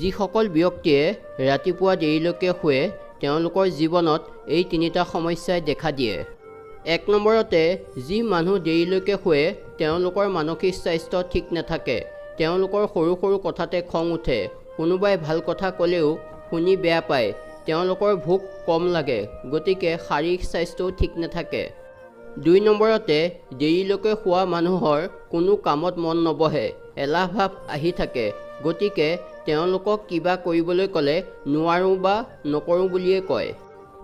যিসকল ব্যক্তিয়ে ৰাতিপুৱা দেৰিলৈকে শুৱে তেওঁলোকৰ জীৱনত এই তিনিটা সমস্যাই দেখা দিয়ে। 1 নম্বৰতে, যি মানুহ দেৰিলৈকে শুৱে তেওঁলোকৰ মানসিক স্বাস্থ্য ঠিক নাথাকে। তেওঁলোকৰ সৰু সৰু কথাতে খং উঠে। কোনোবাই ভাল কথা ক'লেও শুনি বেয়া পায়। তেওঁলোকৰ ভোক কম লাগে, গতিকে শাৰীৰিক স্বাস্থ্যও ঠিক নাথাকে। 2 নম্বৰতে, দেৰিলৈকে শুৱা মানুহৰ কোনো কামত মন নবহে, এলাহ ভাৱ আহি থাকে, গতিকে তেওঁলোকক কিবা কৰিবলৈ ক'লে নোৱাৰোঁ বা নকৰোঁ বুলিয়ে কয়।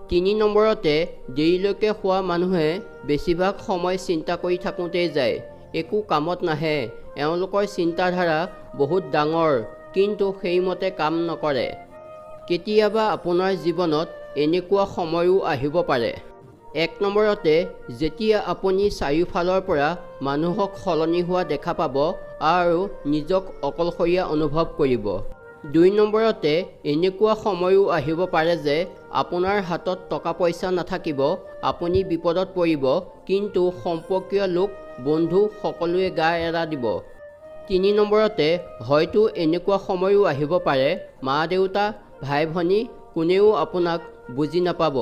3 নম্বৰতে, দেৰিলৈকে শুৱা মানুহে বেছিভাগ সময় চিন্তা কৰি থাকোঁতেই যায়, একো কামত নাহে। এওঁলোকৰ চিন্তাধাৰা বহুত ডাঙৰ, কিন্তু সেইমতে কাম নকৰে। কেতিয়াবা আপোনাৰ জীৱনত এনেকুৱা সময়ো আহিব পাৰে। 1 নম্বৰতে, যেতিয়া আপুনি চাৰিওফালৰ পৰা মানুহক সলনি হোৱা দেখা পাব আৰু নিজক অকলশৰীয়া অনুভৱ কৰিব। 2 নম্বৰতে, এনেকুৱা সময়ো আহিব পাৰে যে আপোনাৰ হাতত টকা পইচা নাথাকিব, আপুনি বিপদত পৰিব, কিন্তু সম্পৰ্কীয় লোক, বন্ধু সকলোৱে গা এৰা দিব। 3 নম্বৰতে, হয়তো এনেকুৱা সময়ো আহিব পাৰে মা দেউতা, ভাই ভনী কোনেও আপোনাক বুজি নাপাব।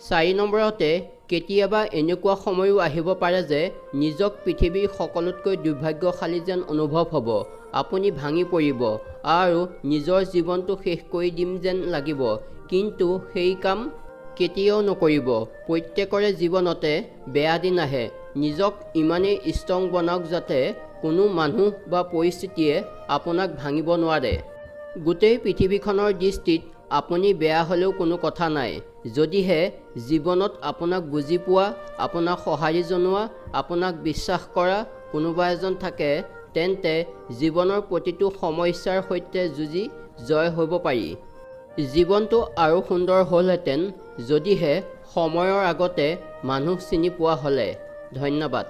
4 নম্বৰতে, কেতিয়াবা এনেকুৱা সময়ো আহিব পাৰে যে নিজক পৃথিৱীৰ সকলোতকৈ দুৰ্ভাগ্যশালী যেন অনুভৱ হ'ব। আপুনি ভাঙি পৰিব আৰু নিজৰ জীৱনটো শেষ কৰি দিম যেন লাগিব, কিন্তু সেই কাম কেতিয়াও নকৰিব। প্ৰত্যেকৰে জীৱনতে বেয়া দিন আহে। নিজক ইমানেই ষ্ট্ৰং বনাওক যাতে কোনো মানুহ বা পৰিস্থিতিয়ে আপোনাক ভাঙিব নোৱাৰে। গোটেই পৃথিৱীখনৰ দৃষ্টিত আপুনি বেয়া হ'লেও কোনো কথা নাই, যদিহে জীৱনত আপোনাক বুজি পোৱা, আপোনাক সঁহাৰি জনোৱা, আপোনাক বিশ্বাস কৰা কোনোবা এজন থাকে, তেন্তে জীৱনৰ প্ৰতিটো সমস্যাৰ সৈতে যুঁজি জয় হ'ব পাৰি। জীৱনটো আৰু সুন্দৰ হ'লহেঁতেন যদিহে সময়ৰ আগতে মানুহ চিনি পোৱা হ'লে। ধন্যবাদ।